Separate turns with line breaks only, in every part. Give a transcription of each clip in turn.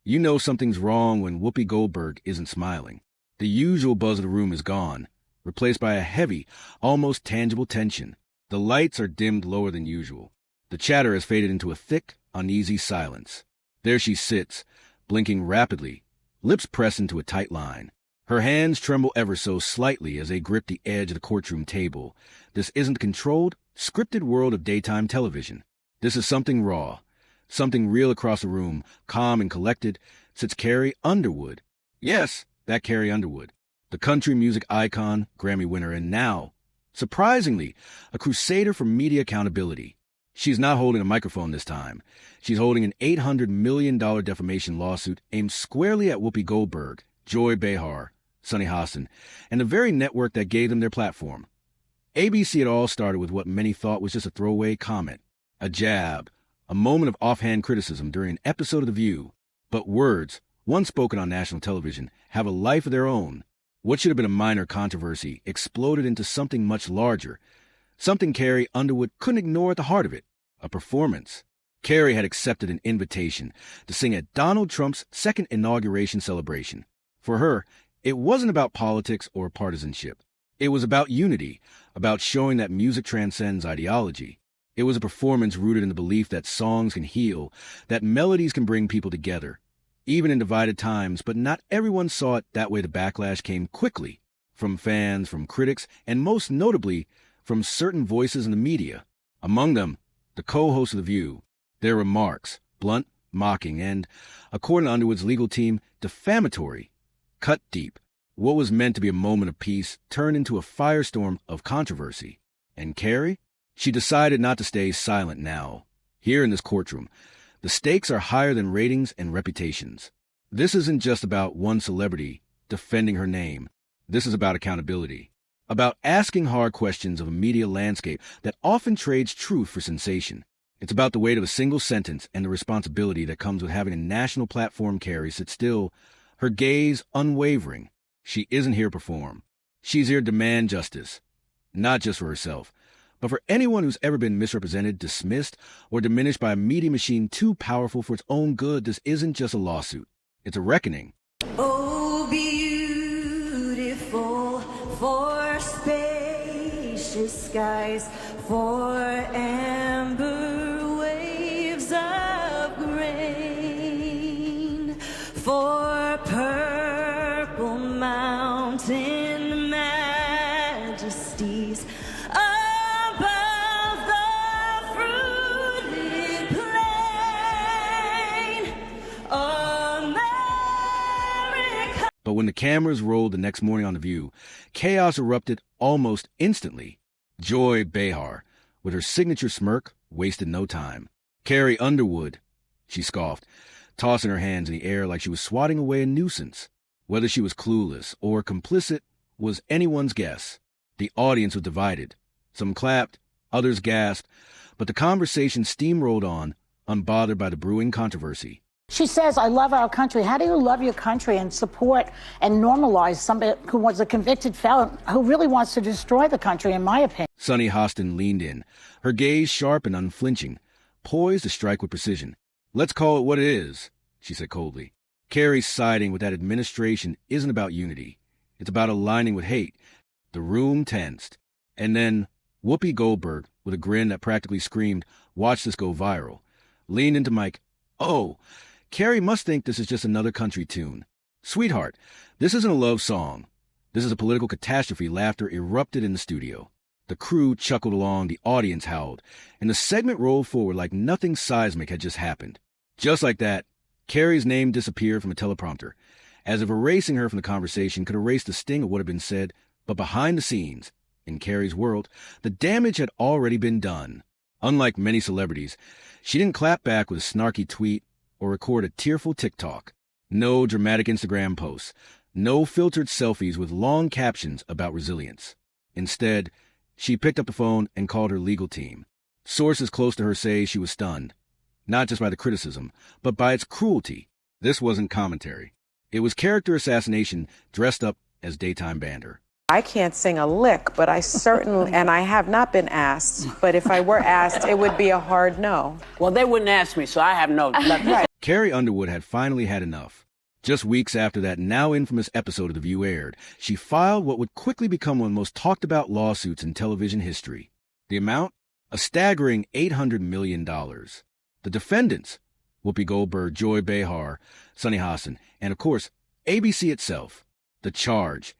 You know something's wrong when Whoopi Goldberg isn't smiling. The usual buzz of the room is gone, replaced by a heavy, almost tangible tension. The lights are dimmed lower than usual. The chatter has faded into a thick, uneasy silence. There she sits, blinking rapidly, lips pressed into a tight line. Her hands tremble ever so slightly as they grip the edge of the courtroom table. This isn't the controlled, scripted world of daytime television. This is something raw, something real. Across the room, calm and collected, sits Carrie Underwood. Yes, that Carrie Underwood, the country music icon, Grammy winner, and now, surprisingly, a crusader for media accountability. She's not holding a microphone this time. She's holding an $800 million defamation lawsuit aimed squarely at Whoopi Goldberg, Joy Behar, Sunny Hostin, and the very network that gave them their platform. ABC had all started with what many thought was just a throwaway comment, a jab, a moment of offhand criticism during an episode of The View. But words, once spoken on national television, have a life of their own. What should have been a minor controversy exploded into something much larger, something Carrie Underwood couldn't ignore at the heart of it, a performance. Carrie had accepted an invitation to sing at Donald Trump's second inauguration celebration. For her, it wasn't about politics or partisanship. It was about unity, about showing that music transcends ideology. It was a performance rooted in the belief that songs can heal, that melodies can bring people together, even in divided times, but not everyone saw it that way. The backlash came quickly, from fans, from critics, and most notably, from certain voices in the media. Among them, the co-hosts of The View. Their remarks, blunt, mocking, and, according to Underwood's legal team, defamatory, cut deep. What was meant to be a moment of peace turned into a firestorm of controversy. And Carrie? She decided not to stay silent now. Here in this courtroom, the stakes are higher than ratings and reputations. This isn't just about one celebrity defending her name. This is about accountability, about asking hard questions of a media landscape that often trades truth for sensation. It's about the weight of a single sentence and the responsibility that comes with having a national platform. Carrie sit still, her gaze unwavering. She isn't here to perform. She's here to demand justice, not just for herself, but for anyone who's ever been misrepresented, dismissed, or diminished by a media machine too powerful for its own good. This isn't just a lawsuit. It's a reckoning.
Oh, beautiful for spacious skies, for amber waves of grain, for purple mountain majesties above the fruited plain, America.
But when the cameras rolled the next morning on The View, chaos erupted almost instantly. Joy Behar, with her signature smirk, wasted no time. Carrie Underwood, she scoffed, tossing her hands in the air like she was swatting away a nuisance. Whether she was clueless or complicit was anyone's guess. The audience was divided. Some clapped, others gasped, but the conversation steamrolled on, unbothered by the brewing controversy.
She says, I love our country. How do you love your country and support and normalize somebody who was a convicted felon who really wants to destroy the country, in my opinion?
Sunny Hostin leaned in, her gaze sharp and unflinching, poised to strike with precision. Let's call it what it is, she said coldly. Carrie's siding with that administration isn't about unity. It's about aligning with hate. The room tensed. And then Whoopi Goldberg, with a grin that practically screamed, watch this go viral, leaned into Mike. Oh, Carrie must think this is just another country tune. Sweetheart, this isn't a love song. This is a political catastrophe. Laughter erupted in the studio. The crew chuckled along, the audience howled, and the segment rolled forward like nothing seismic had just happened. Just like that, Carrie's name disappeared from a teleprompter, as if erasing her from the conversation could erase the sting of what had been said. But behind the scenes, in Carrie's world, the damage had already been done. Unlike many celebrities, she didn't clap back with a snarky tweet or record a tearful TikTok. No dramatic Instagram posts, no filtered selfies with long captions about resilience. Instead, she picked up the phone and called her legal team. Sources close to her say she was stunned, not just by the criticism, but by its cruelty. This wasn't commentary. It was character assassination dressed up as daytime banter.
I can't sing a lick, but I certainly, and I have not been asked, but if I were asked, it would be a hard no.
Well, they wouldn't ask me, so I have no.
Right.
Carrie Underwood had finally had enough. Just weeks after that now infamous episode of The View aired, she filed what would quickly become one of the most talked-about lawsuits in television history. The amount? A staggering $800 million. The defendants? Whoopi Goldberg, Joy Behar, Sunny Hassan, and of course, ABC itself. The charge: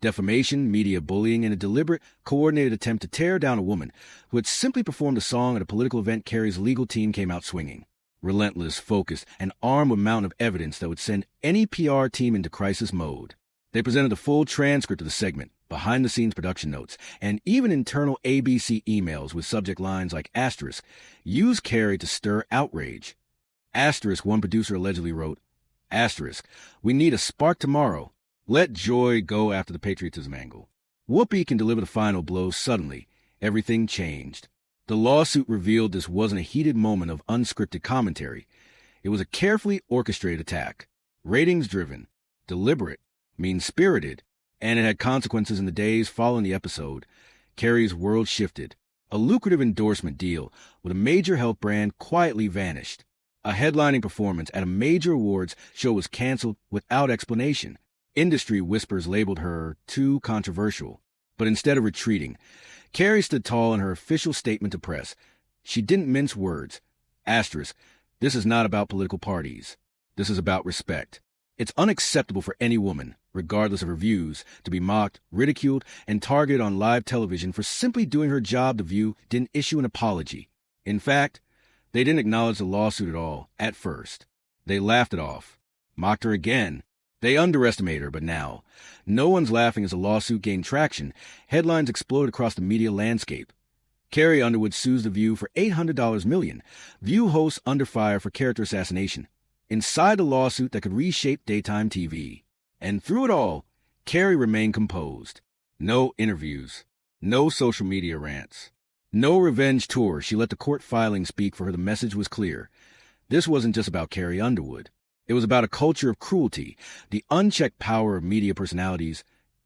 defamation, media bullying, and a deliberate, coordinated attempt to tear down a woman who had simply performed a song at a political event Carrie's legal team came out swinging. Relentless, focused, and armed with a mountain of evidence that would send any PR team into crisis mode. They presented a full transcript of the segment, behind-the-scenes production notes, and even internal ABC emails with subject lines like asterisk, use Carrie to stir outrage. Asterisk, one producer allegedly wrote, asterisk, we need a spark tomorrow. Let Joy go after the patriotism angle. Whoopi can deliver the final blow suddenly. Everything changed. The lawsuit revealed this wasn't a heated moment of unscripted commentary. It was a carefully orchestrated attack. Ratings-driven, deliberate, mean-spirited, and it had consequences in the days following the episode. Carrie's world shifted. A lucrative endorsement deal with a major health brand quietly vanished. A headlining performance at a major awards show was canceled without explanation. Industry whispers labeled her too controversial. But instead of retreating, Carrie stood tall in her official statement to press. She didn't mince words. Asterisk, this is not about political parties. This is about respect. It's unacceptable for any woman, regardless of her views, to be mocked, ridiculed, and targeted on live television for simply doing her job. The View didn't issue an apology. In fact, they didn't acknowledge the lawsuit at all, at first. They laughed it off. Mocked her again. They underestimate her, but now, no one's laughing as the lawsuit gained traction. Headlines exploded across the media landscape. Carrie Underwood sues The View for $800 million. View hosts under fire for character assassination. Inside the lawsuit that could reshape daytime TV. And through it all, Carrie remained composed. No interviews. No social media rants. No revenge tour. She let the court filing speak for her. The message was clear. This wasn't just about Carrie Underwood. It was about a culture of cruelty, the unchecked power of media personalities,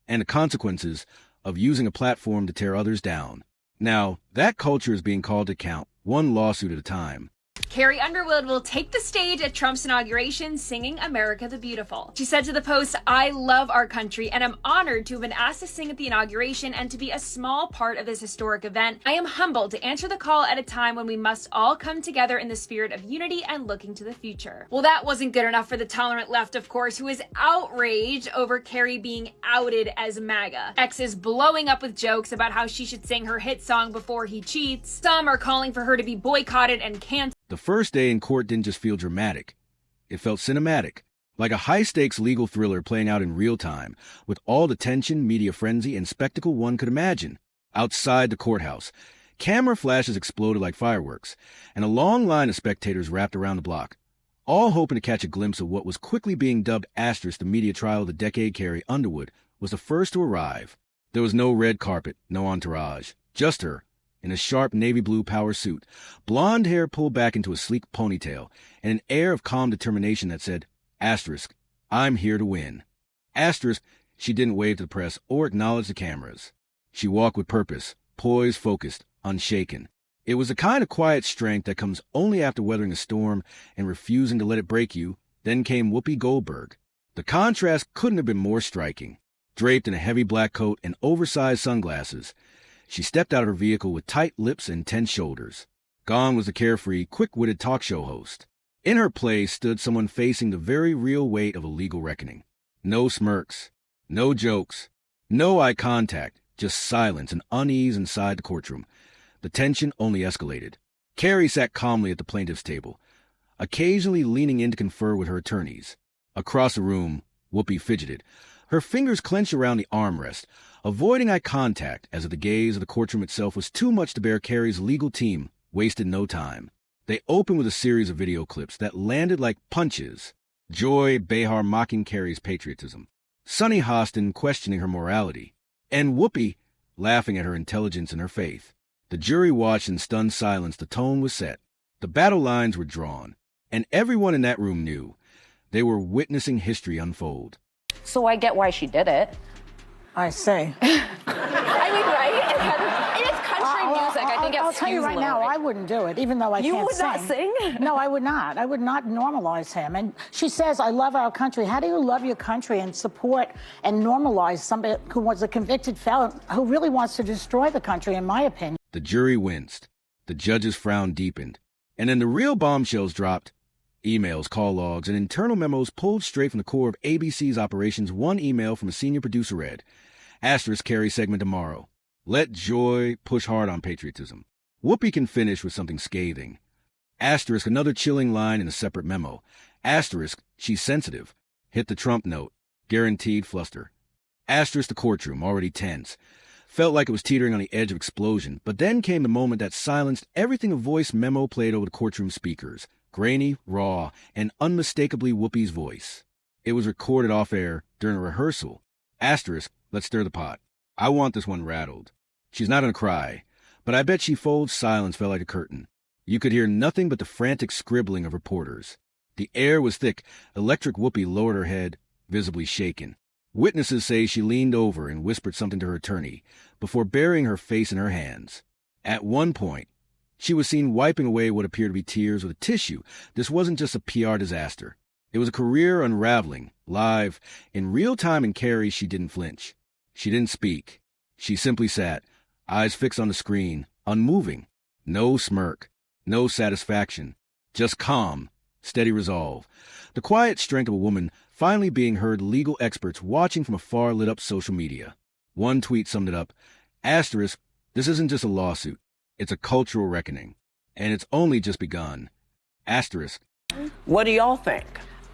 and the consequences of using a platform to tear others down. Now, that culture is being called to account, one lawsuit at a time.
Carrie Underwood will take the stage at Trump's inauguration singing America the Beautiful. She said to the Post, I love our country and I'm honored to have been asked to sing at the inauguration and to be a small part of this historic event. I am humbled to answer the call at a time when we must all come together in the spirit of unity and looking to the future. Well, that wasn't good enough for the tolerant left, of course, who is outraged over Carrie being outed as MAGA. X is blowing up with jokes about how she should sing her hit song Before He Cheats. Some are calling for her to be boycotted and canceled.
The first day in court didn't just feel dramatic. It felt cinematic, like a high-stakes legal thriller playing out in real time, with all the tension, media frenzy, and spectacle one could imagine. Outside the courthouse, camera flashes exploded like fireworks, and a long line of spectators wrapped around the block, all hoping to catch a glimpse of what was quickly being dubbed asterisk the media trial of the decade. Carrie Underwood was the first to arrive. There was no red carpet, no entourage, just her, in a sharp navy blue power suit, blonde hair pulled back into a sleek ponytail, and an air of calm determination that said, asterisk, I'm here to win. Asterisk, she didn't wave to the press or acknowledge the cameras. She walked with purpose, poised, focused, unshaken. It was the kind of quiet strength that comes only after weathering a storm and refusing to let it break you. Then came Whoopi Goldberg. The contrast couldn't have been more striking. Draped in a heavy black coat and oversized sunglasses, she stepped out of her vehicle with tight lips and tense shoulders. Gone was the carefree, quick-witted talk show host. In her place stood someone facing the very real weight of a legal reckoning. No smirks, no jokes, no eye contact, just silence and unease inside the courtroom. The tension only escalated. Carrie sat calmly at the plaintiff's table, occasionally leaning in to confer with her attorneys. Across the room, Whoopi fidgeted, her fingers clenched around the armrest, avoiding eye contact as if the gaze of the courtroom itself was too much to bear. Carrie's legal team wasted no time. They opened with a series of video clips that landed like punches. Joy Behar mocking Carrie's patriotism, Sunny Hassan questioning her morality, and Whoopi laughing at her intelligence and her faith. The jury watched in stunned silence. The tone was set. The battle lines were drawn, and everyone in that room knew they were witnessing history unfold.
So I get why she did it.
I say.
I mean, right? It is country music. I think
I'll tell you right now, I wouldn't do it, even though I
You
can't
would not sing?
No, I would not. I would not normalize him. And she says, I love our country. How do you love your country and support and normalize somebody who was a convicted felon who really wants to destroy the country, in my opinion?
The jury winced. The judge's frown deepened. And then the real bombshells dropped. Emails, call logs, and internal memos pulled straight from the core of ABC's operations. One email from a senior producer read, * Carrie segment tomorrow. Let joy push hard on patriotism. Whoopi can finish with something scathing. * Another chilling line in a separate memo. * She's sensitive. Hit the Trump note. Guaranteed fluster. * The courtroom, already tense. Felt like it was teetering on the edge of explosion, but then came the moment that silenced everything. A voice memo played over the courtroom speakers. Grainy, raw, and unmistakably Whoopi's voice. It was recorded off-air during a rehearsal. * Let's stir the pot. I want this one rattled. She's not gonna cry, but I bet she folds. Silence fell like a curtain. You could hear nothing but the frantic scribbling of reporters. The air was thick. Electric Whoopi lowered her head, visibly shaken. Witnesses say she leaned over and whispered something to her attorney before burying her face in her hands. At one point, she was seen wiping away what appeared to be tears with a tissue. This wasn't just a PR disaster. It was a career unraveling, live, in real time. And Carrie, she didn't flinch. She didn't speak. She simply sat, eyes fixed on the screen, unmoving. No smirk, no satisfaction, just calm, steady resolve. The quiet strength of a woman finally being heard. Legal experts watching from afar lit up social media. One tweet summed it up. * This isn't just a lawsuit. It's a cultural reckoning. And it's only just begun. *
What do y'all think?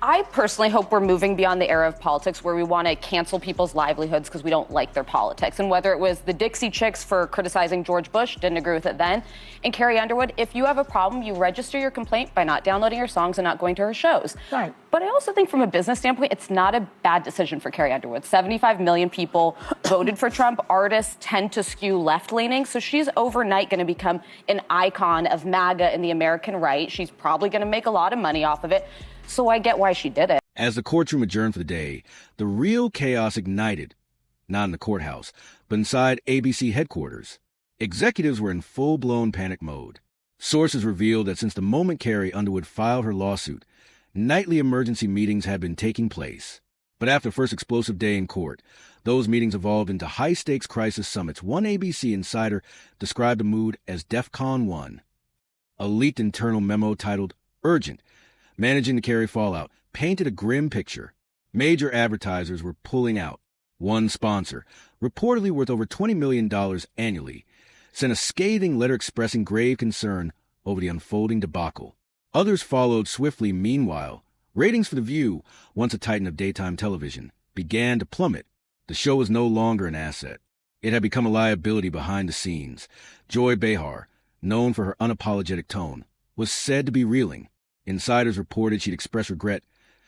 I personally hope we're moving beyond the era of politics where we want to cancel people's livelihoods because we don't like their politics. And whether it was the Dixie Chicks for criticizing George Bush, didn't agree with it then, and Carrie Underwood, if you have a problem, you register your complaint by not downloading her songs and not going to her shows.
Right.
But I also think from a business standpoint, it's not a bad decision for Carrie Underwood. 75 million people voted for Trump. Artists tend to skew left-leaning, so she's overnight going to become an icon of MAGA and the American right. She's probably going to make a lot of money off of it. So I get why she did it.
As the courtroom adjourned for the day, the real chaos ignited, not in the courthouse, but inside ABC headquarters. Executives were in full-blown panic mode. Sources revealed that since the moment Carrie Underwood filed her lawsuit, nightly emergency meetings had been taking place. But after the first explosive day in court, those meetings evolved into high-stakes crisis summits. One ABC insider described the mood as DEFCON 1. A leaked internal memo titled Urgent, Managing the Carrie Fallout, painted a grim picture. Major advertisers were pulling out. One sponsor, reportedly worth over $20 million annually, sent a scathing letter expressing grave concern over the unfolding debacle. Others followed swiftly. Meanwhile, ratings for The View, once a titan of daytime television, began to plummet. The show was no longer an asset. It had become a liability behind the scenes. Joy Behar, known for her unapologetic tone, was said to be reeling. Insiders reported she'd expressed regret,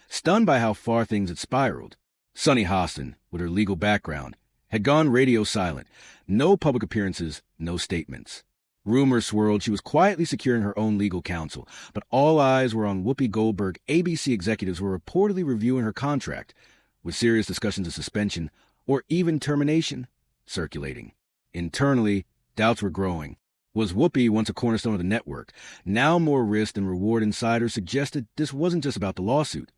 stunned by how far things had spiraled. Sunny Hostin, with her legal background, had gone radio silent. No public appearances, no statements. Rumors swirled she was quietly securing her own legal counsel, but all eyes were on Whoopi Goldberg. ABC executives were reportedly reviewing her contract, with serious discussions of suspension or even termination circulating. Internally, doubts were growing. Was Whoopi, once a cornerstone of the network, now more risk than reward? Insiders suggested this wasn't just about the lawsuit.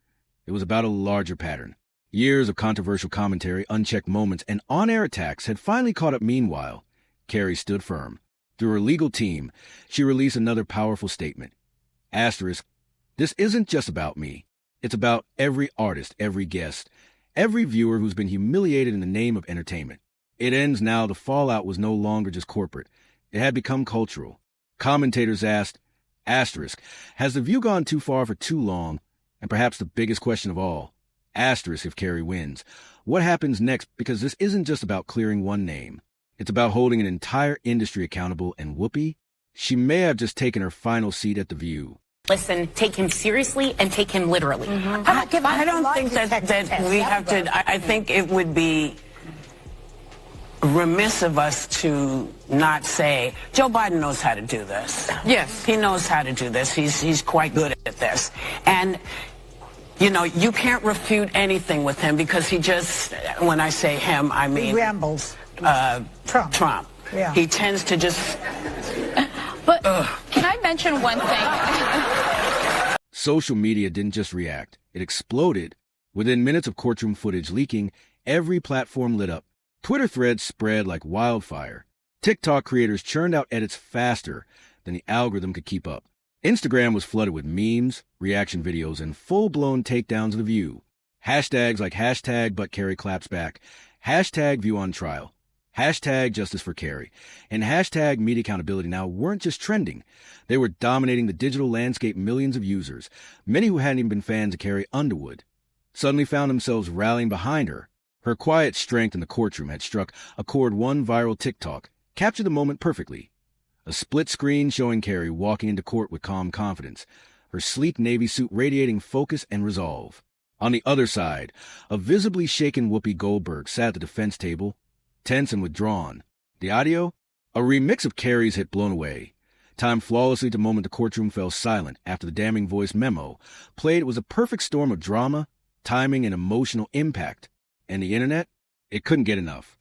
It was about a larger pattern. Years of controversial commentary, unchecked moments, and on-air attacks had finally caught up. Meanwhile, Carrie stood firm. Through her legal team, she released another powerful statement. * This isn't just about me. It's about every artist, every guest, every viewer who's been humiliated in the name of entertainment. It ends now. The fallout was no longer just corporate. It had become cultural. Commentators asked, * Has The View gone too far for too long? And perhaps the biggest question of all, * if Carrie wins, what happens next? Because this isn't just about clearing one name. It's about holding an entire industry accountable. And Whoopi, she may have just taken her final seat at The View.
Listen, take him seriously and take him literally.
I don't think that we have to. I think it would be remiss of us to not say Joe Biden knows how to do this. Yes, he knows how to do this. He's quite good at this. And you know, you can't refute anything with him because he just, when I say him, I mean
He rambles.
Trump.
Yeah.
He tends to just
Can I mention one thing?
Social media didn't just react, it exploded. Within minutes of courtroom footage leaking, every platform lit up. Twitter threads spread like wildfire. TikTok creators churned out edits faster than the algorithm could keep up. Instagram was flooded with memes, reaction videos, and full-blown takedowns of the view. Hashtags like hashtag but Carrie claps back, hashtag view on trial, hashtag justice for Carrie, and hashtag media accountability now weren't just trending. They were dominating the digital landscape. Millions of users, many who hadn't even been fans of Carrie Underwood, suddenly found themselves rallying behind her. Her quiet strength in the courtroom had struck a chord. One viral TikTok captured the moment perfectly. A split screen showing Carrie walking into court with calm confidence, her sleek navy suit radiating focus and resolve. On the other side, a visibly shaken Whoopi Goldberg sat at the defense table, tense and withdrawn. The audio? A remix of Carrie's hit Blown Away. Timed flawlessly to the moment the courtroom fell silent after the damning voice memo played. It was a perfect storm of drama, timing, and emotional impact. And the internet? It couldn't get enough.